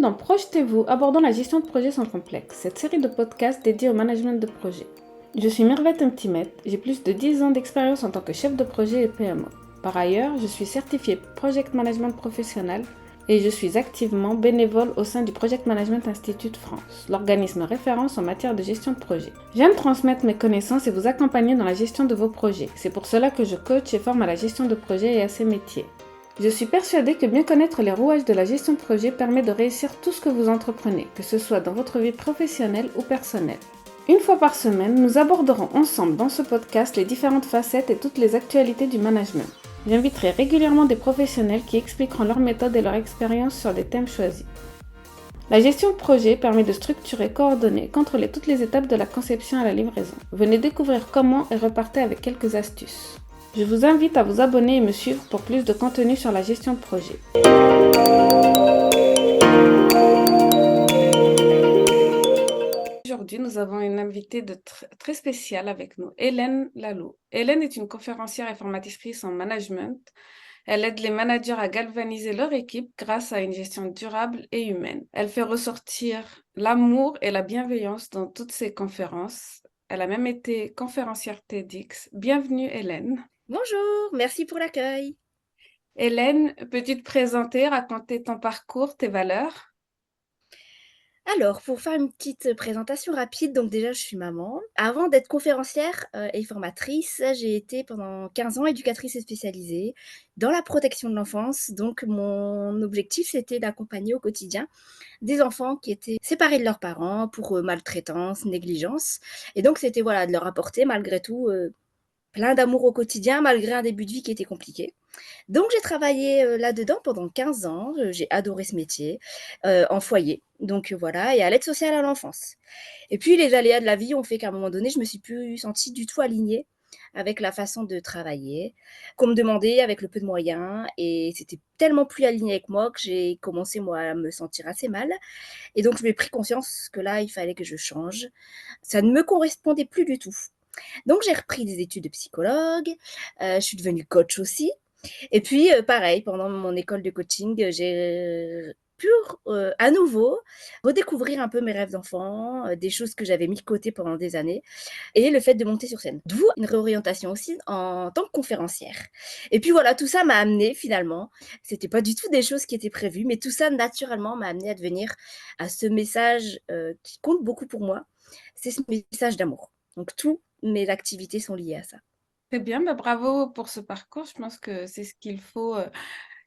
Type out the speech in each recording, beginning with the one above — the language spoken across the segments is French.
dans Projetez-vous, abordons la gestion de projet sans complexe, cette série de podcasts dédiée au management de projet. Je suis Mervette Mtimet, j'ai plus de 10 ans d'expérience en tant que chef de projet et PMO. Par ailleurs, je suis certifiée Project Management Professionnel et je suis activement bénévole au sein du Project Management Institute France, l'organisme référence en matière de gestion de projet. J'aime transmettre mes connaissances et vous accompagner dans la gestion de vos projets. C'est pour cela que je coach et forme à la gestion de projet et à ses métiers. Je suis persuadée que bien connaître les rouages de la gestion de projet permet de réussir tout ce que vous entreprenez, que ce soit dans votre vie professionnelle ou personnelle. Une fois par semaine, nous aborderons ensemble dans ce podcast les différentes facettes et toutes les actualités du management. J'inviterai régulièrement des professionnels qui expliqueront leurs méthodes et leur expérience sur des thèmes choisis. La gestion de projet permet de structurer, coordonner, contrôler toutes les étapes de la conception à la livraison. Venez découvrir comment et repartez avec quelques astuces. Je vous invite à vous abonner et me suivre pour plus de contenu sur la gestion de projet. Aujourd'hui, nous avons une invitée très spéciale avec nous, Hélène Lalou. Hélène est une conférencière et formatrice en management. Elle aide les managers à galvaniser leur équipe grâce à une gestion durable et humaine. Elle fait ressortir l'amour et la bienveillance dans toutes ses conférences. Elle a même été conférencière TEDx. Bienvenue Hélène. Bonjour, merci pour l'accueil. Hélène, peux-tu te présenter, raconter ton parcours, tes valeurs? Alors, pour faire une petite présentation rapide, donc déjà, je suis maman. Avant d'être conférencière et formatrice, j'ai été pendant 15 ans éducatrice spécialisée dans la protection de l'enfance. Donc, mon objectif, c'était d'accompagner au quotidien des enfants qui étaient séparés de leurs parents pour maltraitance, négligence. Et donc, c'était voilà, de leur apporter malgré tout plein d'amour au quotidien, malgré un début de vie qui était compliqué. Donc j'ai travaillé, là-dedans pendant 15 ans, j'ai adoré ce métier, en foyer, donc voilà et à l'aide sociale à l'enfance. Et puis les aléas de la vie ont fait qu'à un moment donné, je me suis plus sentie du tout alignée avec la façon de travailler qu'on me demandait avec le peu de moyens et c'était tellement plus aligné avec moi que j'ai commencé moi à me sentir assez mal et donc j'ai pris conscience que là, il fallait que je change. Ça ne me correspondait plus du tout. Donc j'ai repris des études de psychologue, je suis devenue coach aussi et puis, pareil, pendant mon école de coaching, j'ai pu à nouveau redécouvrir un peu mes rêves d'enfant, des choses que j'avais mis de côté pendant des années et le fait de monter sur scène. D'où une réorientation aussi en tant que conférencière et puis voilà, tout ça m'a amenée finalement, c'était pas du tout des choses qui étaient prévues, mais tout ça naturellement m'a amenée à devenir à ce message, qui compte beaucoup pour moi, c'est ce message d'amour. Donc tous mes activités sont liées à ça. Très bien, bah, bravo pour ce parcours. Je pense que c'est ce qu'il faut.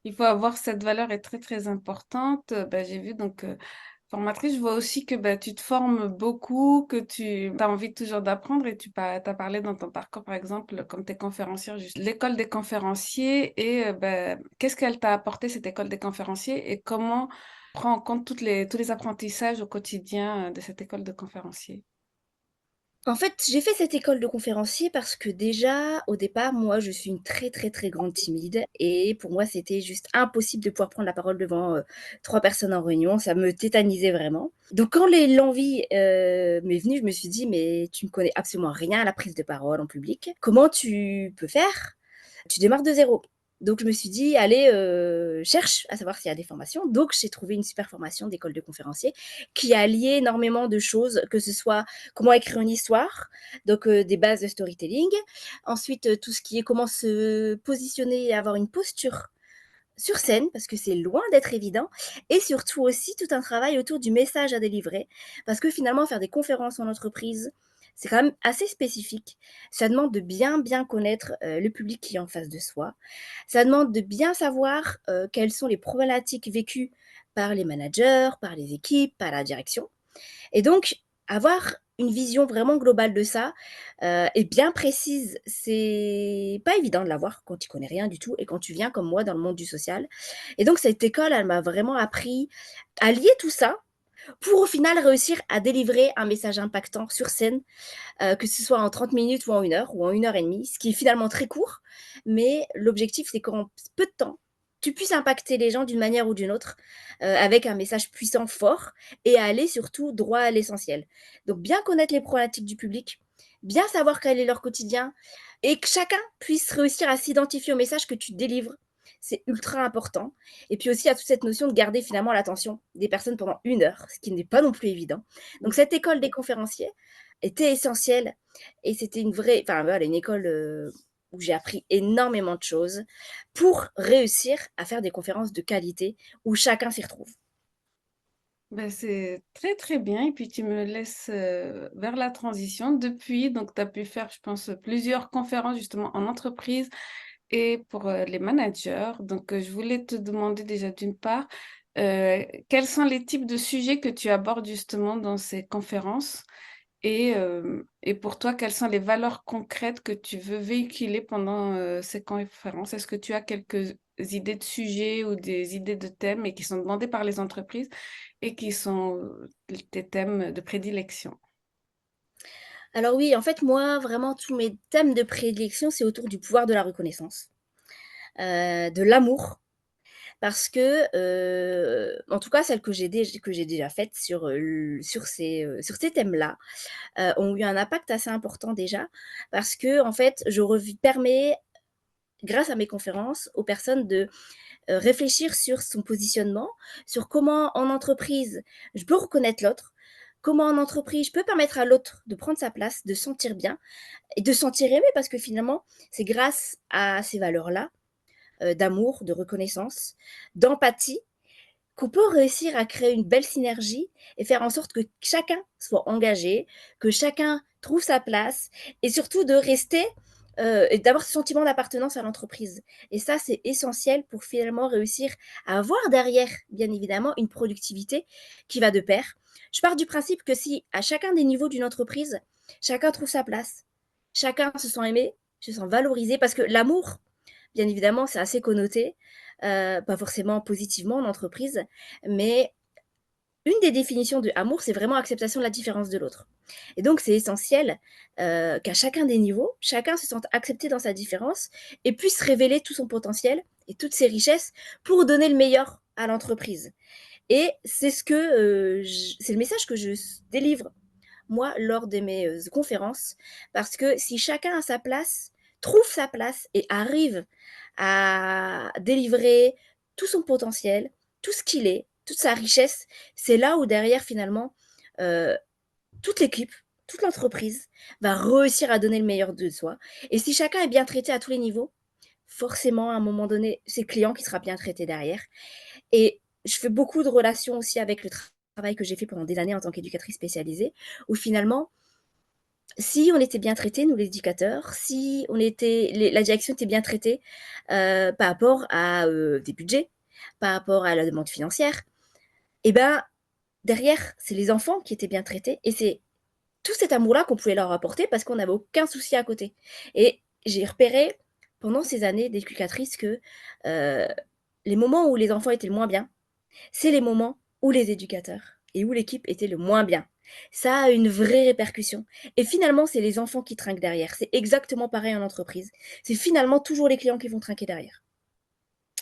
Il faut avoir cette valeur est très très importante. Bah, j'ai vu donc formatrice, je vois aussi que bah, tu te formes beaucoup, que tu as envie toujours d'apprendre et tu as parlé dans ton parcours par exemple comme tes conférencières, juste l'école des conférenciers et bah, qu'est-ce qu'elle t'a apporté cette école des conférenciers et comment prend en compte tous les apprentissages au quotidien de cette école de conférenciers. En fait, j'ai fait cette école de conférencier parce que déjà, au départ, moi, je suis une très, très, très grande timide et pour moi, c'était juste impossible de pouvoir prendre la parole devant, 3 personnes en réunion, ça me tétanisait vraiment. Donc quand l'envie, m'est venue, je me suis dit: «Mais tu ne connais absolument rien à la prise de parole en public. Comment tu peux faire?» Tu démarres de zéro. Donc je me suis dit: «Allez, cherche à savoir s'il y a des formations». Donc j'ai trouvé une super formation d'école de conférencier qui alliait énormément de choses, que ce soit comment écrire une histoire, donc des bases de storytelling. Ensuite, tout ce qui est comment se positionner et avoir une posture sur scène, parce que c'est loin d'être évident et surtout aussi tout un travail autour du message à délivrer. Parce que finalement faire des conférences en entreprise, c'est quand même assez spécifique. Ça demande de bien, bien connaître, le public qui est en face de soi. Ça demande de bien savoir, quelles sont les problématiques vécues par les managers, par les équipes, par la direction et donc avoir une vision vraiment globale de ça, et bien précise, c'est pas évident de l'avoir quand tu connais rien du tout et quand tu viens comme moi dans le monde du social et donc cette école, elle m'a vraiment appris à lier tout ça pour au final réussir à délivrer un message impactant sur scène, que ce soit en 30 minutes ou en 1 heure ou en 1 heure et demie, ce qui est finalement très court, mais l'objectif, c'est qu'en peu de temps, tu puisses impacter les gens d'une manière ou d'une autre, avec un message puissant, fort et aller surtout droit à l'essentiel. Donc bien connaître les problématiques du public, bien savoir quel est leur quotidien et que chacun puisse réussir à s'identifier au message que tu délivres. c'est ultra important. Et puis aussi, il y a toute cette notion de garder finalement l'attention des personnes pendant 1 heure, ce qui n'est pas non plus évident. Donc cette école des conférenciers était essentielle et c'était une vraie enfin voilà, une école, où j'ai appris énormément de choses pour réussir à faire des conférences de qualité où chacun s'y retrouve. Ben, c'est très très bien. Et puis tu me laisses vers la transition. Depuis, donc tu as pu faire, je pense, plusieurs conférences justement en entreprise et pour les managers. Donc je voulais te demander déjà d'une part, quels sont les types de sujets que tu abordes justement dans ces conférences et pour toi, quelles sont les valeurs concrètes que tu veux véhiculer pendant ces conférences? Est-ce que tu as quelques idées de sujets ou des idées de thèmes et qui sont demandés par les entreprises et qui sont tes thèmes de prédilection? Alors oui, en fait, moi, vraiment, tous mes thèmes de prédilection, c'est autour du pouvoir de la reconnaissance, de l'amour, parce que, en tout cas, celles que j'ai déjà faites sur ces thèmes-là, ont eu un impact assez important déjà, parce que en fait, je permets, grâce à mes conférences, aux personnes de réfléchir sur son positionnement, sur comment en entreprise je peux reconnaître l'autre, comment en entreprise je peux permettre à l'autre de prendre sa place, de se sentir bien et de se sentir aimé parce que finalement, c'est grâce à ces valeurs-là, d'amour, de reconnaissance, d'empathie, qu'on peut réussir à créer une belle synergie et faire en sorte que chacun soit engagé, que chacun trouve sa place et surtout de rester et d'avoir ce sentiment d'appartenance à l'entreprise. Et ça, c'est essentiel pour finalement réussir à avoir derrière, bien évidemment, une productivité qui va de pair. Je pars du principe que si à chacun des niveaux d'une entreprise, chacun trouve sa place, chacun se sent aimé, se sent valorisé, parce que l'amour, bien évidemment, c'est assez connoté, pas forcément positivement en entreprise, mais une des définitions de amour, c'est vraiment acceptation de la différence de l'autre. Et donc, c'est essentiel qu'à chacun des niveaux, chacun se sente accepté dans sa différence et puisse révéler tout son potentiel et toutes ses richesses pour donner le meilleur à l'entreprise. Et c'est c'est le message que je délivre moi lors de mes conférences, parce que si chacun a sa place, trouve sa place et arrive à délivrer tout son potentiel, tout ce qu'il est, toute sa richesse, c'est là où derrière finalement, heu, toute l'équipe, toute l'entreprise va réussir à donner le meilleur de soi. Et si chacun est bien traité à tous les niveaux, forcément à un moment donné, c'est le client qui sera bien traité derrière. Et je fais beaucoup de relations aussi avec le travail que j'ai fait pendant des années en tant qu'éducatrice spécialisée, où finalement, si on était bien traités, nous, les éducateurs, si on était la direction était bien traitée, par rapport à, des budgets, par rapport à la demande financière, et ben, derrière, c'est les enfants qui étaient bien traités et c'est tout cet amour-là qu'on pouvait leur apporter parce qu'on n'avait aucun souci à côté. Et j'ai repéré pendant ces années d'éducatrice que, heu, les moments où les enfants étaient le moins bien, c'est les moments où les éducateurs et où l'équipe était le moins bien. Ça a une vraie répercussion et finalement, c'est les enfants qui trinquent derrière. C'est exactement pareil en entreprise. C'est finalement toujours les clients qui vont trinquer derrière.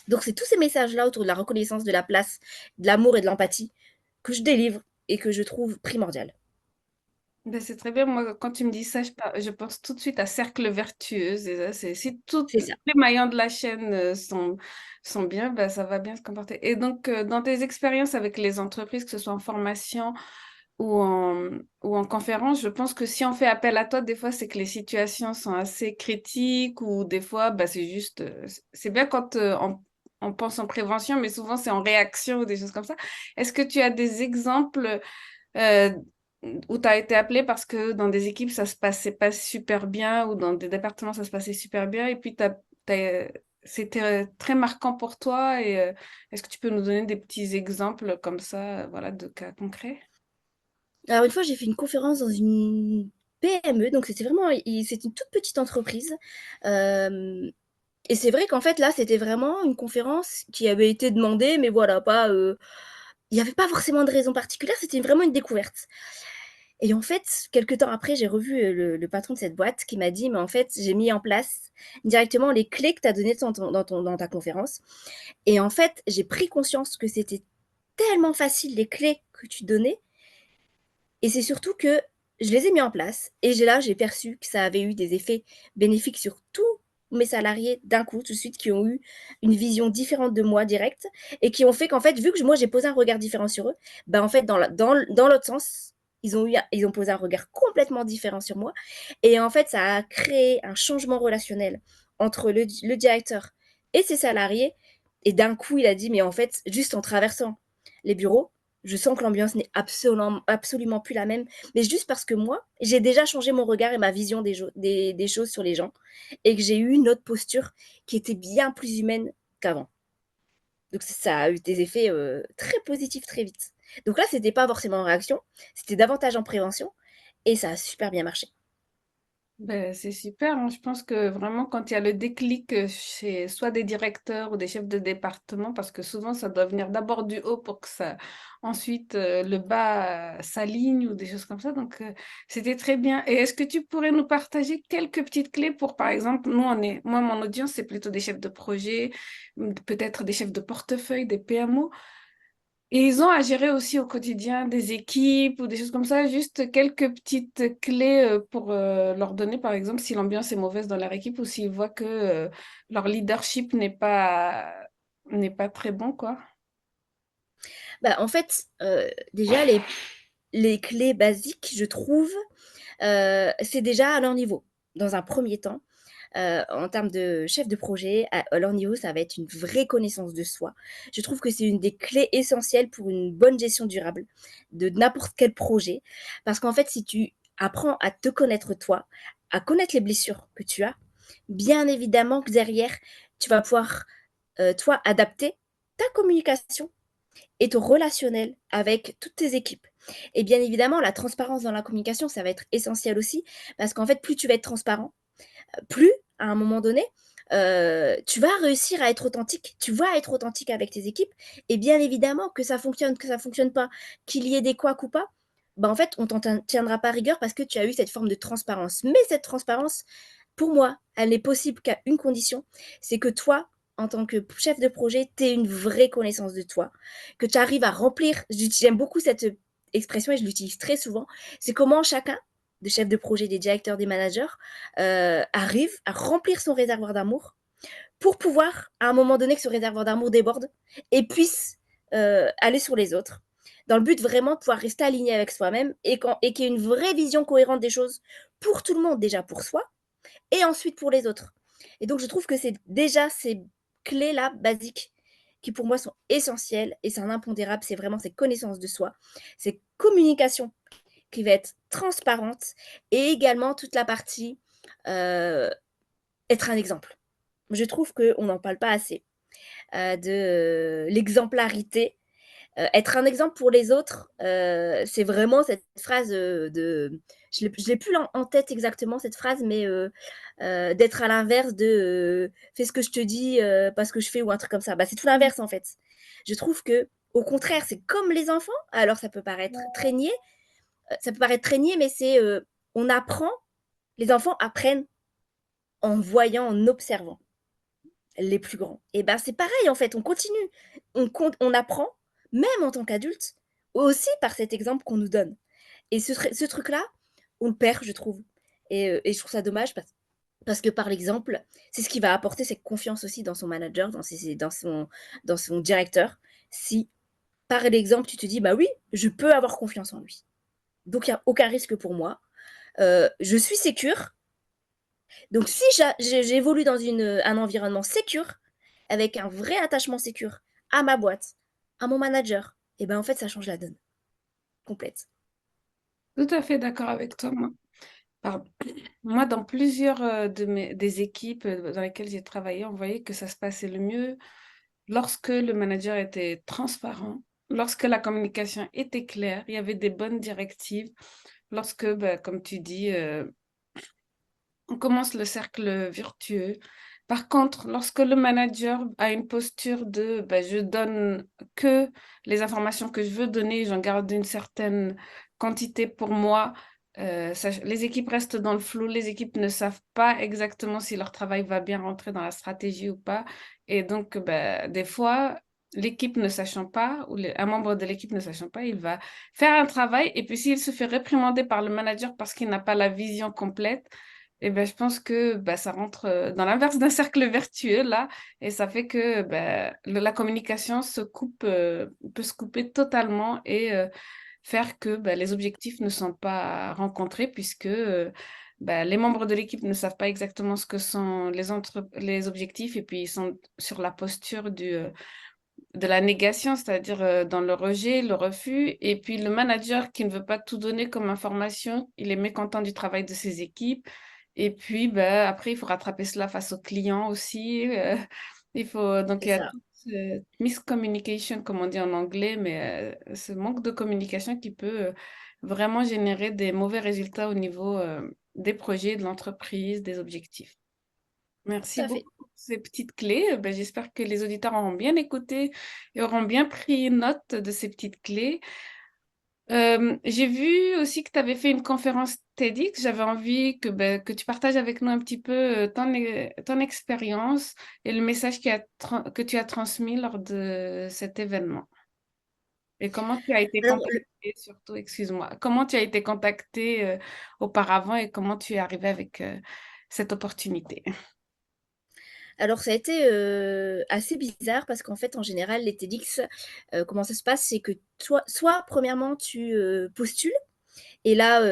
Donc c'est tous ces messages-là autour de la reconnaissance de la place, de l'amour et de l'empathie que je délivre et que je trouve primordial. Ben, c'est très bien. Moi, quand tu me dis ça, je pense tout de suite à cercle vertueux. Et ça, c'est, si tous C'est ça. les maillons de la chaîne sont bien, ben, ça va bien se comporter. Et donc, dans tes expériences avec les entreprises, que ce soit en formation ou en conférence, je pense que si on fait appel à toi, des fois, c'est que les situations sont assez critiques ou des fois, ben, c'est juste... c'est bien quand on pense en prévention, mais souvent, c'est en réaction ou des choses comme ça. Est-ce que tu as des exemples euh, où tu as été appelé parce que dans des équipes, ça se passait pas super bien ou dans des départements, ça se passait super bien et puis c'était très marquant pour toi et est-ce que tu peux nous donner des petits exemples comme ça, voilà, de cas concrets? Alors une fois, j'ai fait une conférence dans une PME, donc c'est une toute petite entreprise, hem et c'est vrai qu'en fait, là, c'était vraiment une conférence qui avait été demandée, mais voilà, pas, il y avait pas forcément de raison particulière, c'était vraiment une découverte. Et en fait, quelque temps après, j'ai revu, le patron de cette boîte qui m'a dit: «Mais en fait, j'ai mis en place directement les clés que tu as données dans ta conférence et en fait, j'ai pris conscience que c'était tellement facile les clés que tu donnais et c'est surtout que je les ai mis en place et j'ai perçu que ça avait eu des effets bénéfiques sur tous mes salariés d'un coup, tout de suite, qui ont eu une vision différente de moi direct et qui ont fait qu'en fait, vu que moi j'ai posé un regard différent sur eux, bah en fait, dans l'autre sens, ils ont posé un regard complètement différent sur moi. Et en fait, ça a créé un changement relationnel entre le directeur et ses salariés. Et d'un coup, il a dit, mais en fait, juste en traversant les bureaux, je sens que l'ambiance n'est absolument plus la même, mais juste parce que moi, j'ai déjà changé mon regard et ma vision des choses sur les gens et que j'ai eu une autre posture qui était bien plus humaine qu'avant. Donc ça a eu des effets très positifs très vite. Donc là, c'était pas forcément en réaction, c'était davantage en prévention et ça a super bien marché. Ben, c'est super, hein. Je pense que vraiment, quand il y a le déclic chez soit des directeurs ou des chefs de département, parce que souvent, ça doit venir d'abord du haut pour que ça, ensuite, le bas s'aligne ou des choses comme ça. Donc, c'était très bien. Et est-ce que tu pourrais nous partager quelques petites clés pour, par exemple, moi, mon audience, c'est plutôt des chefs de projet, peut-être des chefs de portefeuille, des PMO. Et ils ont à gérer aussi au quotidien des équipes ou des choses comme ça, juste quelques petites clés pour leur donner, par exemple, si l'ambiance est mauvaise dans leur équipe ou s'ils voient que leur leadership n'est pas très bon, quoi. Bah, en fait, déjà les clés basiques, je trouve, c'est déjà à leur niveau. Dans un premier temps, en termes de chef de projet, à leur niveau, ça va être une vraie connaissance de soi. Je trouve que c'est une des clés essentielles pour une bonne gestion durable de n'importe quel projet. Parce qu'en fait, si tu apprends à te connaître toi, à connaître les blessures que tu as, bien évidemment que derrière, tu vas pouvoir, toi, adapter ta communication et ton relationnel avec toutes tes équipes. Et bien évidemment, la transparence dans la communication, ça va être essentiel aussi, parce qu'en fait, plus tu vas être transparent, plus, à un moment donné, tu vas réussir à être authentique. Tu vas être authentique avec tes équipes. Et bien évidemment, que ça fonctionne pas, qu'il y ait des couacs ou pas, bah en fait, on t'en tiendra pas rigueur parce que tu as eu cette forme de transparence. Mais cette transparence, pour moi, elle n'est possible qu'à une condition, c'est que toi, en tant que chef de projet, tu aies une vraie connaissance de toi, que tu arrives à remplir, j'aime beaucoup cette expression et je l'utilise très souvent, c'est comment chacun, des chefs de projet, des directeurs, des managers, arrive à remplir son réservoir d'amour pour pouvoir, à un moment donné, que ce réservoir d'amour déborde et puisse aller sur les autres, dans le but vraiment de pouvoir rester aligné avec soi-même et qu'il y ait une vraie vision cohérente des choses pour tout le monde, déjà pour soi, et ensuite pour les autres. Et donc, je trouve que c'est déjà ces clés-là, basiques, qui pour moi sont essentielles, et c'est un impondérable, c'est vraiment ces connaissances de soi, ces communications qui va être transparente, et également toute la partie euh, être un exemple. Je trouve qu'on n'en parle pas assez de l'exemplarité. Être un exemple pour les autres, c'est vraiment cette phrase de. Je l'ai plus en tête exactement cette phrase, mais d'être à l'inverse de fais ce que je te dis, pas ce que je fais, ou un truc comme ça. Bah, c'est tout l'inverse en fait. Je trouve que, au contraire, c'est comme les enfants. Alors ça peut paraître traîné, mais c'est on apprend, les enfants apprennent en voyant, en observant les plus grands. Et ben c'est pareil en fait, on continue, on apprend, même en tant qu'adulte, aussi par cet exemple qu'on nous donne. Et ce truc-là, on le perd, je trouve. Et je trouve ça dommage parce que par l'exemple, c'est ce qui va apporter cette confiance aussi dans son manager, dans son directeur. Si par l'exemple, tu te dis, bah oui, je peux avoir confiance en lui. Donc il n'y a aucun risque pour moi. Je suis sécure. Donc si j'évolue dans un environnement sécure, avec un vrai attachement sécure à ma boîte, à mon manager, et ben en fait ça change la donne complète. Tout à fait d'accord avec toi, moi. Pardon. Moi, dans plusieurs des équipes dans lesquelles j'ai travaillé, on voyait que ça se passait le mieux lorsque le manager était transparent, lorsque la communication était claire, il y avait des bonnes directives, lorsque, bah, comme tu dis, on commence le cercle vertueux. Par contre, lorsque le manager a une posture de bah, je donne que les informations que je veux donner, j'en garde une certaine quantité pour moi, les équipes restent dans le flou, les équipes ne savent pas exactement si leur travail va bien rentrer dans la stratégie ou pas. Et donc, bah, des fois, l'équipe ne sachant pas, ou un membre de l'équipe ne sachant pas, il va faire un travail et puis s'il se fait réprimander par le manager parce qu'il n'a pas la vision complète, Et ben, je pense que ça rentre dans l'inverse d'un cercle vertueux là, et ça fait que la communication peut se couper totalement et faire que les objectifs ne sont pas rencontrés puisque les membres de l'équipe ne savent pas exactement ce que sont les objectifs et puis ils sont sur la posture de la négation, c'est-à-dire dans le rejet, le refus, et puis le manager qui ne veut pas tout donner comme information, il est mécontent du travail de ses équipes, et puis après, il faut rattraper cela face aux clients aussi. Donc C'est il y a ça. toute miscommunication, comme on dit en anglais, mais ce manque de communication qui peut vraiment générer des mauvais résultats au niveau des projets, de l'entreprise, des objectifs. Tout Merci à fait. beaucoup pour ces petites clés. J'espère que les auditeurs auront bien écouté et auront bien pris note de ces petites clés. J'ai vu aussi que tu avais fait une conférence TEDx. J'avais envie que tu partages avec nous un petit peu ton expérience et le message que tu as transmis lors de cet événement. Et comment tu as été Alors, contacté, surtout, excuse-moi, comment tu as été contacté auparavant et comment tu es arrivé avec cette opportunité. alors ça a été, assez bizarre parce qu'en fait, en général, les TEDx, comment ça se passe? C'est que toi soit premièrement tu, postules et là,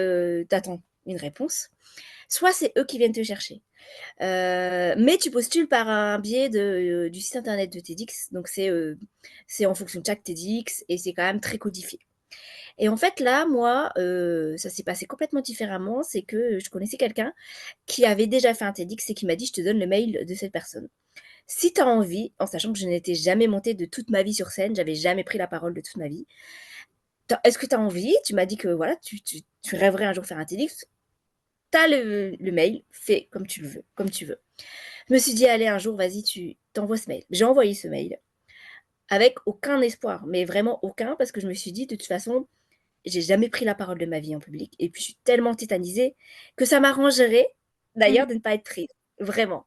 tu attends une réponse, soit c'est eux qui viennent te chercher. Mais tu postules par un biais du site internet de TEDx, donc c'est en fonction de chaque TEDx et c'est quand même très codifié. Et en fait, là, moi, ça s'est passé complètement différemment. C'est que je connaissais quelqu'un qui avait déjà fait un TEDx et qui m'a dit: «Je te donne le mail de cette personne. Si tu as envie», en sachant que je n'étais jamais montée de toute ma vie sur scène, j'avais jamais pris la parole de toute ma vie. «Est-ce que tu as envie? Tu m'as dit que voilà, tu rêverais un jour faire un TEDx. Tu as le mail, fais comme tu le veux, comme tu veux». Je me suis dit: «Allez, un jour, vas-y, tu t'envoies ce mail». J'ai envoyé ce mail avec aucun espoir, mais vraiment aucun, parce que je me suis dit: «De toute façon, j'ai jamais pris la parole de ma vie en public et puis je suis tellement tétanisée que ça m'arrangerait d'ailleurs de ne pas être prise, vraiment».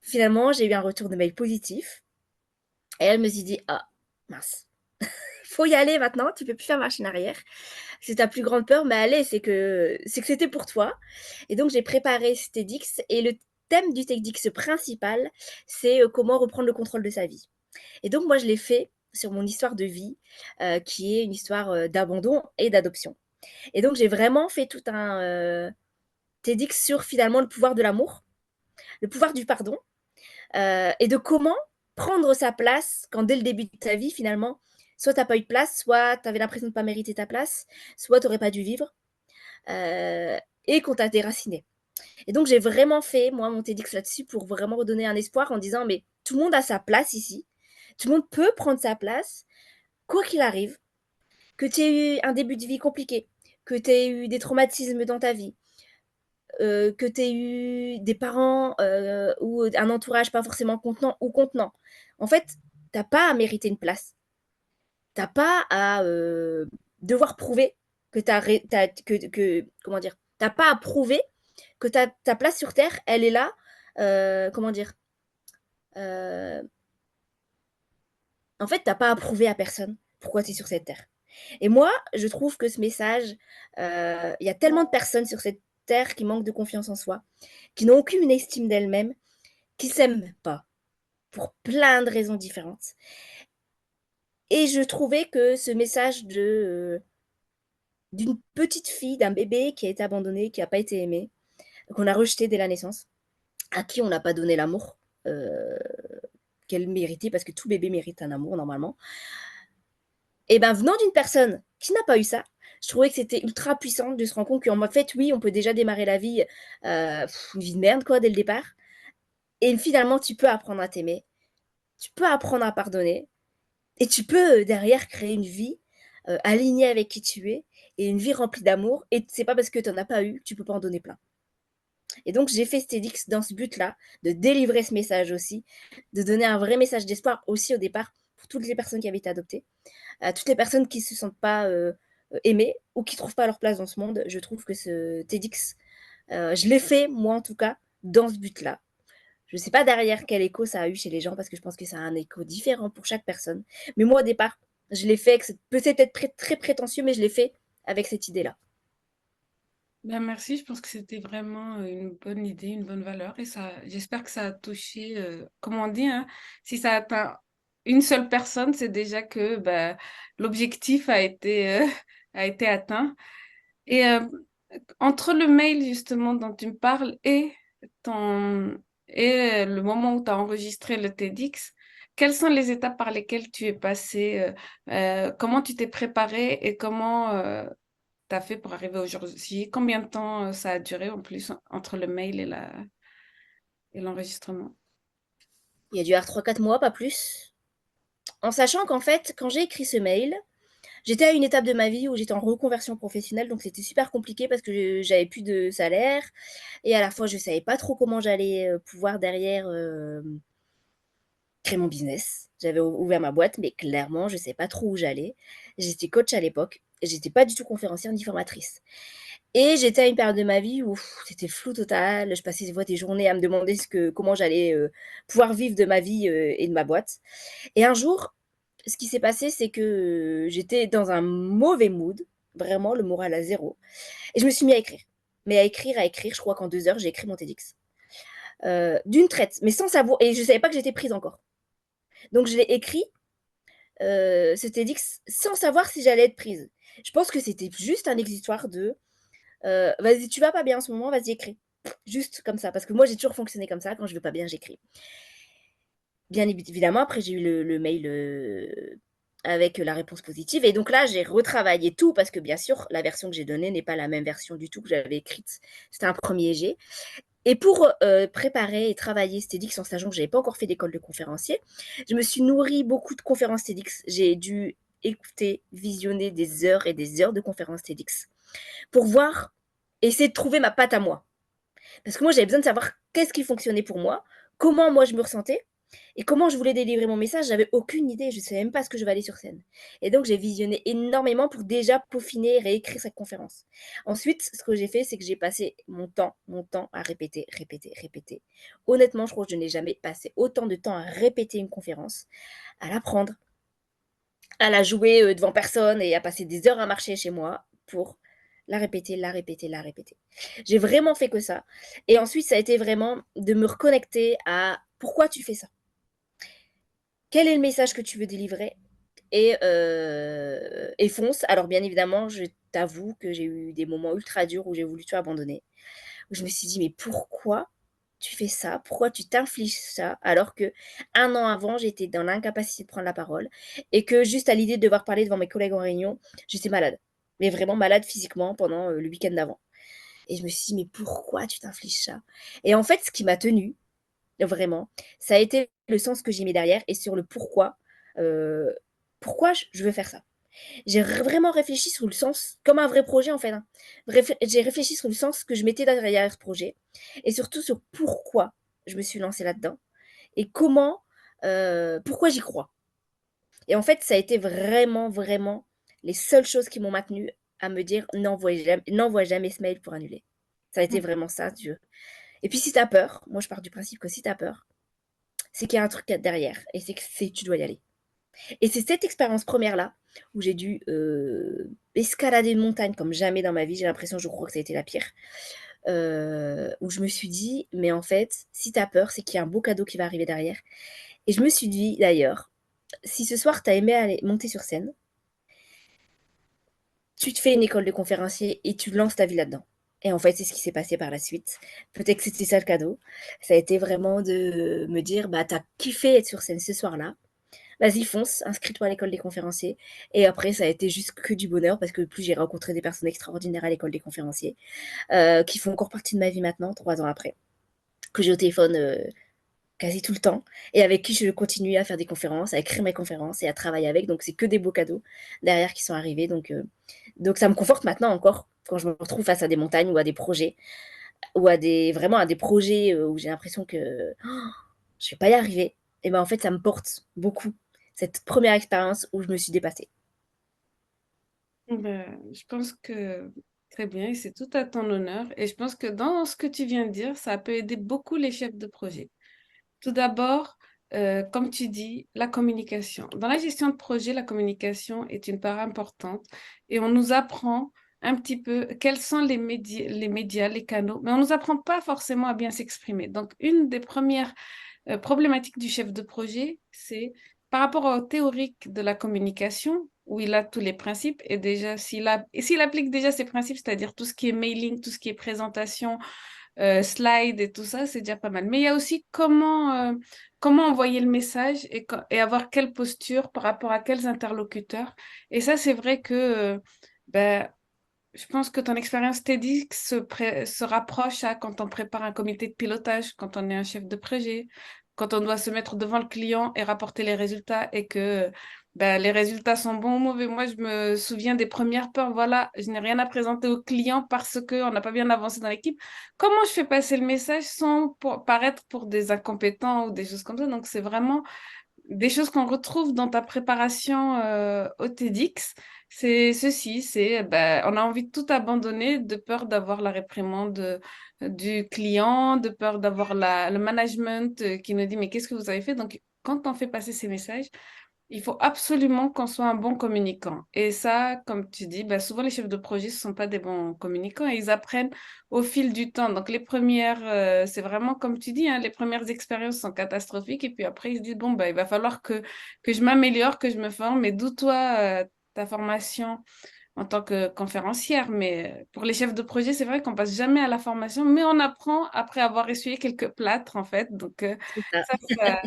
Finalement, j'ai eu un retour de mail positif et elle me suis dit: «Ah mince, faut y aller maintenant, tu peux plus faire machine arrière. C'est ta plus grande peur, mais allez, c'est que c'était pour toi». Et donc j'ai préparé ce TEDx et le thème du TEDx principal, c'est, comment reprendre le contrôle de sa vie. Et donc moi, je l'ai fait sur mon histoire de vie, qui est une histoire, d'abandon et d'adoption. Et donc j'ai vraiment fait tout un, TEDx sur finalement le pouvoir de l'amour, le pouvoir du pardon, et de comment prendre sa place quand dès le début de ta vie finalement, soit tu as pas eu de place, soit tu avais l'impression de pas mériter ta place, soit tu aurais pas dû vivre, heu et qu'on t'a déraciné. Et donc j'ai vraiment fait moi mon TEDx là-dessus pour vraiment redonner un espoir en disant: «Mais tout le monde a sa place ici, tout le monde peut prendre sa place, quoi qu'il arrive, que tu aies eu un début de vie compliqué, que tu aies eu des traumatismes dans ta vie, que tu aies eu des parents, ou un entourage pas forcément contenant ou contenant. En fait, tu as pas à mériter une place. Tu as pas à, devoir prouver que tu ré tu que comment dire? Tu as pas à prouver que ta place sur terre, elle est là, comment dire? Heu, En fait, tu as pas à prouver à personne pourquoi tu es sur cette terre. Et moi, je trouve que ce message, il y a tellement de personnes sur cette terre qui manquent de confiance en soi, qui n'ont aucune estime d'elles-mêmes, qui s'aiment pas, pour plein de raisons différentes. Et je trouvais que ce message d'une petite fille, d'un bébé qui a été abandonné, qui a pas été aimé, qu'on a rejeté dès la naissance, à qui on n'a pas donné l'amour, heu, qu'elle méritait, parce que tout bébé mérite un amour normalement. Et ben, venant d'une personne qui n'a pas eu ça, je trouvais que c'était ultra puissant de se rendre compte qu'en fait, oui, on peut déjà démarrer la vie, une vie de merde quoi, dès le départ, et finalement tu peux apprendre à t'aimer, tu peux apprendre à pardonner. Et tu peux, derrière créer une vie, alignée avec qui tu es et une vie remplie d'amour, et c'est pas parce que tu en as pas eu, que tu peux pas en donner plein. Et donc j'ai fait ce TEDx dans ce but-là, de délivrer ce message aussi, de donner un vrai message d'espoir aussi au départ pour toutes les personnes qui avaient été adoptées, toutes les personnes qui se sentent pas, aimées ou qui trouvent pas leur place dans ce monde. Je trouve que ce TEDx, je l'ai fait moi en tout cas dans ce but-là. Je sais pas derrière quel écho ça a eu chez les gens parce que je pense que ça a un écho différent pour chaque personne. Mais moi, au départ, je l'ai fait avec cette peut-être très prétentieux, mais je l'ai fait avec cette idée-là. Ben merci, je pense que c'était vraiment une bonne idée, une bonne valeur et ça, j'espère que ça a touché, comme on dit, hein, si ça atteint une seule personne, c'est déjà que ben, l'objectif a été atteint. Et entre le mail justement dont tu me parles ton, et le moment où tu as enregistré le TEDx, quelles sont les étapes par lesquelles tu es passé, comment tu t'es préparé et comment tu as fait pour arriver aujourd'hui? Combien de temps ça a duré en plus entre le mail et l'enregistrement? Il a dû y avoir 3-4 mois, pas plus. En sachant qu'en fait, quand j'ai écrit ce mail, j'étais à une étape de ma vie où j'étais en reconversion professionnelle, donc c'était super compliqué parce que j'avais plus de salaire et à la fois je savais pas trop comment j'allais pouvoir derrière créer mon business. J'avais ouvert ma boîte, mais clairement, je ne savais pas trop où j'allais. J'étais coach à l'époque. J'étais pas du tout conférencière ni formatrice. Et j'étais à une période de ma vie où c'était flou total. Je passais des fois des journées à me demander comment j'allais pouvoir vivre de ma vie et de ma boîte. Et un jour, ce qui s'est passé, c'est que j'étais dans un mauvais mood, vraiment le moral à zéro. Et je me suis mis à écrire. Mais à écrire, je crois qu'en 2 heures, j'ai écrit mon TEDx. D'une traite, mais sans savoir. Et je ne savais pas que j'étais prise encore. Donc je l'ai écrit, ce TEDx, sans savoir si j'allais être prise. Je pense que c'était juste un exutoire de vas-y, tu vas pas bien en ce moment, vas-y, écris. Juste comme ça, parce que moi, j'ai toujours fonctionné comme ça. Quand je vais pas bien, j'écris. Bien évidemment, après, j'ai eu le mail avec la réponse positive. Et donc là, j'ai retravaillé tout, parce que bien sûr, la version que j'ai donnée n'est pas la même version du tout que j'avais écrite. C'était un premier jet. Et pour préparer et travailler ce TEDx en sachant que je n'avais pas encore fait d'école de conférencier, je me suis nourrie beaucoup de conférences TEDx. J'ai dû écouter, visionner des heures et des heures de conférences TEDx pour voir, essayer de trouver ma patte à moi. Parce que moi, j'avais besoin de savoir qu'est-ce qui fonctionnait pour moi, comment moi je me ressentais et comment je voulais délivrer mon message. J'avais aucune idée, je ne savais même pas ce que je vais aller sur scène. Et donc, j'ai visionné énormément pour déjà peaufiner et réécrire cette conférence. Ensuite, ce que j'ai fait, c'est que j'ai passé mon temps à répéter, répéter, répéter. Honnêtement, je crois que je n'ai jamais passé autant de temps à répéter une conférence, à l'apprendre, à la jouer devant personne et à passer des heures à marcher chez moi pour la répéter, la répéter, la répéter. J'ai vraiment fait que ça. Et ensuite, ça a été vraiment de me reconnecter à pourquoi tu fais ça. Quel est le message que tu veux délivrer et fonce. Alors, bien évidemment, je t'avoue que j'ai eu des moments ultra durs où j'ai voulu tout abandonner. Où je me suis dit, mais pourquoi tu fais ça? Pourquoi tu t'infliges ça? Alors que un an avant, j'étais dans l'incapacité de prendre la parole et que juste à l'idée de devoir parler devant mes collègues en réunion, j'étais malade. Mais vraiment malade physiquement pendant le week-end d'avant. Et je me suis dit, mais pourquoi tu t'infliges ça? Et en fait, ce qui m'a tenue, vraiment, ça a été le sens que j'ai mis derrière et sur le euh, pourquoi je veux faire ça. J'ai vraiment réfléchi sur le sens, comme un vrai projet en fait, hein. J'ai réfléchi sur le sens que je mettais derrière ce projet et surtout sur pourquoi je me suis lancée là-dedans et pourquoi j'y crois. Et en fait, ça a été vraiment, vraiment les seules choses qui m'ont maintenue à me dire n'envoie jamais ce mail pour annuler. Ça a été vraiment ça, Dieu. Et puis si tu as peur, moi je pars du principe que si tu as peur, c'est qu'il y a un truc derrière et c'est que tu dois y aller. Et c'est cette expérience première-là où j'ai dû escalader une montagne comme jamais dans ma vie. J'ai l'impression, je crois que ça a été la pire. Où je me suis dit, mais en fait, si tu as peur, c'est qu'il y a un beau cadeau qui va arriver derrière. Et je me suis dit, d'ailleurs, si ce soir, tu as aimé aller monter sur scène, tu te fais une école de conférencier et tu lances ta vie là-dedans. Et en fait, c'est ce qui s'est passé par la suite. Peut-être que c'était ça le cadeau. Ça a été vraiment de me dire, bah, t'as kiffé être sur scène ce soir-là. Vas-y, fonce, inscris-toi à l'école des conférenciers. Et après, ça a été juste que du bonheur parce que plus j'ai rencontré des personnes extraordinaires à l'école des conférenciers qui font encore partie de ma vie maintenant, 3 ans après, que j'ai au téléphone quasi tout le temps et avec qui je continue à faire des conférences, à écrire mes conférences et à travailler avec. Donc, c'est que des beaux cadeaux derrière qui sont arrivés. Donc ça me conforte maintenant encore quand je me retrouve face à des montagnes ou à des projets ou vraiment à des projets où j'ai l'impression que je vais pas y arriver. Et ben en fait, ça me porte beaucoup cette première expérience où je me suis dépassée. Ben, je pense que très bien, et c'est tout à ton honneur. Et je pense que dans ce que tu viens de dire, ça peut aider beaucoup les chefs de projet. Tout d'abord, comme tu dis, la communication. Dans la gestion de projet, la communication est une part importante et on nous apprend un petit peu quels sont les médias, les canaux, mais on ne nous apprend pas forcément à bien s'exprimer. Donc, une des premières problématiques du chef de projet, c'est par rapport au théorique de la communication, où il a tous les principes, et déjà, s'il applique déjà ces principes, c'est-à-dire tout ce qui est mailing, tout ce qui est présentation, slide et tout ça, c'est déjà pas mal. Mais il y a aussi comment envoyer le message et avoir quelle posture par rapport à quels interlocuteurs. Et ça, c'est vrai que ben, je pense que ton expérience TEDx se rapproche à quand on prépare un comité de pilotage, quand on est un chef de projet, quand on doit se mettre devant le client et rapporter les résultats et que ben, les résultats sont bons ou mauvais. Moi, je me souviens des premières peurs. Voilà, je n'ai rien à présenter au client parce qu'on n'a pas bien avancé dans l'équipe. Comment je fais passer le message sans paraître pour des incompétents ou des choses comme ça? Donc, c'est vraiment des choses qu'on retrouve dans ta préparation au TEDx, c'est ceci, c'est ben, on a envie de tout abandonner de peur d'avoir la réprimande du client, de peur d'avoir le management qui nous dit mais qu'est-ce que vous avez fait? Donc quand on fait passer ces messages, il faut absolument qu'on soit un bon communicant. Et ça, comme tu dis, bah, souvent les chefs de projet ne sont pas des bons communicants et ils apprennent au fil du temps. Donc les premières, c'est vraiment comme tu dis, hein, les premières expériences sont catastrophiques et puis après ils se disent, bon, bah, il va falloir que je m'améliore, que je me forme. Et d'où toi, ta formation en tant que conférencière. Mais pour les chefs de projet, c'est vrai qu'on passe jamais à la formation, mais on apprend après avoir essuyé quelques plâtres, en fait. Donc C'est ça.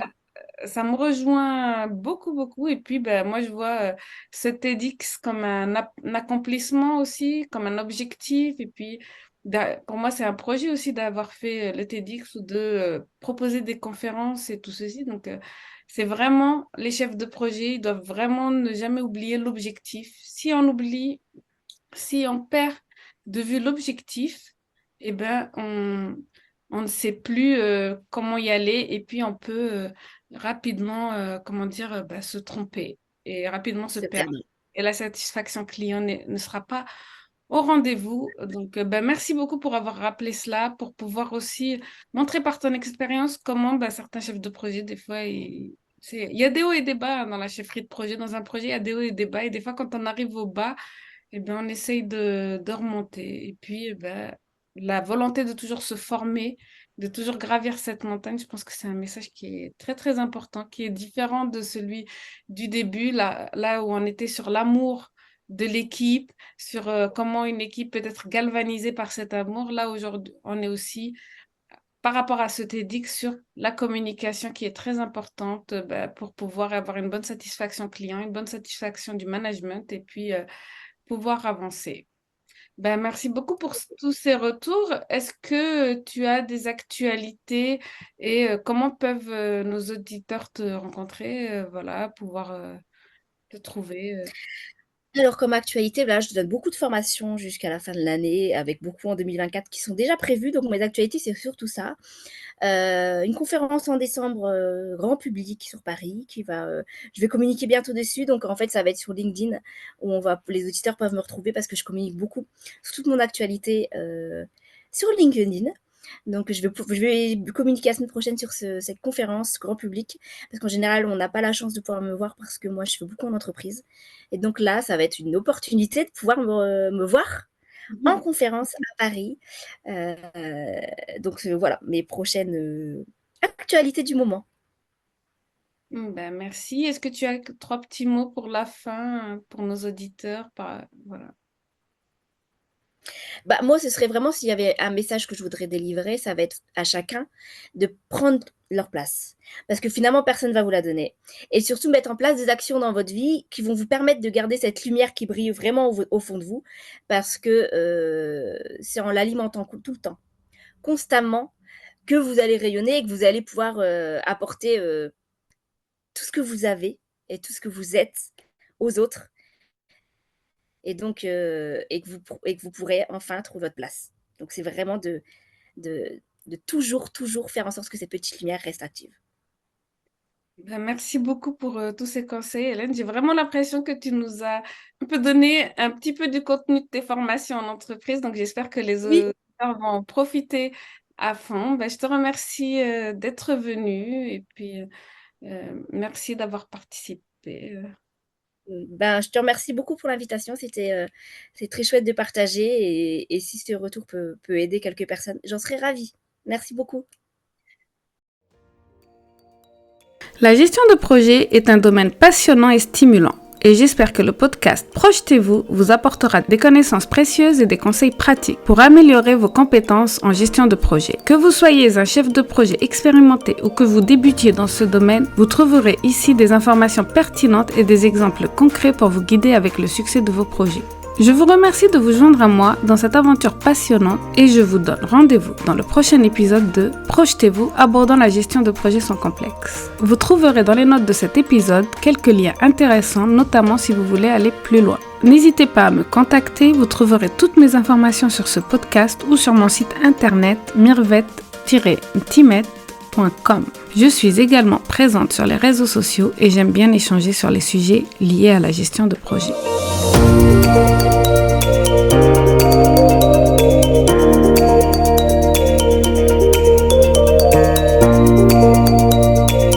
ça me rejoint beaucoup, beaucoup. Et puis, ben, moi, je vois ce TEDx comme un accomplissement aussi, comme un objectif. Et puis, pour moi, c'est un projet aussi d'avoir fait le TEDx ou de proposer des conférences et tout ceci. Donc, c'est vraiment, les chefs de projet, ils doivent vraiment ne jamais oublier l'objectif. Si on perd de vue l'objectif, eh ben, on ne sait plus comment y aller et puis on peut rapidement, comment dire, bah, se tromper et rapidement se Se perdre. perdre. Et la satisfaction client ne sera pas au rendez-vous. Donc, ben, merci beaucoup pour avoir rappelé cela, pour pouvoir aussi montrer par ton expérience comment ben, certains chefs de projet, des fois, il y a des hauts et des bas dans la chefferie de projet. Dans un projet, il y a des hauts et des bas. Et des fois, quand on arrive au bas, eh bien, on essaye de remonter. Et puis, eh ben, la volonté de toujours se former, de toujours gravir cette montagne, je pense que c'est un message qui est très, très important, qui est différent de celui du début, là où on était sur l'amour de l'équipe, sur comment une équipe peut être galvanisée par cet amour. Là, aujourd'hui, on est aussi, par rapport à ce TEDx, sur la communication qui est très importante pour pouvoir avoir une bonne satisfaction client, une bonne satisfaction du management et puis pouvoir avancer. Ben, merci beaucoup pour tous ces retours. Est-ce que tu as des actualités et comment peuvent nos auditeurs te rencontrer, voilà, pouvoir te trouver Alors comme actualité, là, je donne beaucoup de formations jusqu'à la fin de l'année, avec beaucoup en 2024 qui sont déjà prévues. Donc mes actualités, c'est surtout ça. Une conférence en décembre, grand public sur Paris je vais communiquer bientôt dessus. Donc en fait, ça va être sur LinkedIn où les auditeurs peuvent me retrouver parce que je communique beaucoup sur toute mon actualité, sur LinkedIn. Donc je vais communiquer la semaine prochaine sur cette conférence grand public parce qu'en général, on n'a pas la chance de pouvoir me voir parce que moi, je fais beaucoup en entreprise. Et donc là, ça va être une opportunité de pouvoir me voir en conférence à Paris. Euh, donc voilà, mes prochaines actualités du moment. Ben, merci. Est-ce que tu as trois petits mots pour la fin, pour nos auditeurs, voilà. Bah, moi, ce serait vraiment s'il y avait un message que je voudrais délivrer, ça va être à chacun de prendre leur place. Parce que finalement, personne ne va vous la donner. Et surtout, mettre en place des actions dans votre vie qui vont vous permettre de garder cette lumière qui brille vraiment au fond de vous. Parce que c'est en l'alimentant tout le temps, constamment, que vous allez rayonner et que vous allez pouvoir apporter tout ce que vous avez et tout ce que vous êtes aux autres. Et donc, et que vous pourrez enfin trouver votre place. Donc, c'est vraiment de toujours, toujours faire en sorte que cette petite lumière reste active. Ben, merci beaucoup pour tous ces conseils, Hélène. J'ai vraiment l'impression que tu nous as un peu donné un petit peu du contenu de tes formations en entreprise. Donc, j'espère que les Oui, auditeurs vont en profiter à fond. Ben, je te remercie d'être venu et puis merci d'avoir participé. Ben, je te remercie beaucoup pour l'invitation. C'est très chouette de partager et si ce retour peut aider quelques personnes, j'en serais ravie. Merci beaucoup. La gestion de projet est un domaine passionnant et stimulant. Et j'espère que le podcast Projetez-vous vous apportera des connaissances précieuses et des conseils pratiques pour améliorer vos compétences en gestion de projet. Que vous soyez un chef de projet expérimenté ou que vous débutiez dans ce domaine, vous trouverez ici des informations pertinentes et des exemples concrets pour vous guider avec le succès de vos projets. Je vous remercie de vous joindre à moi dans cette aventure passionnante et je vous donne rendez-vous dans le prochain épisode de Projetez-vous abordant la gestion de projets sans complexe. Vous trouverez dans les notes de cet épisode quelques liens intéressants, notamment si vous voulez aller plus loin. N'hésitez pas à me contacter, vous trouverez toutes mes informations sur ce podcast ou sur mon site internet mirvet-timet.com. Je suis également présente sur les réseaux sociaux et j'aime bien échanger sur les sujets liés à la gestion de projet.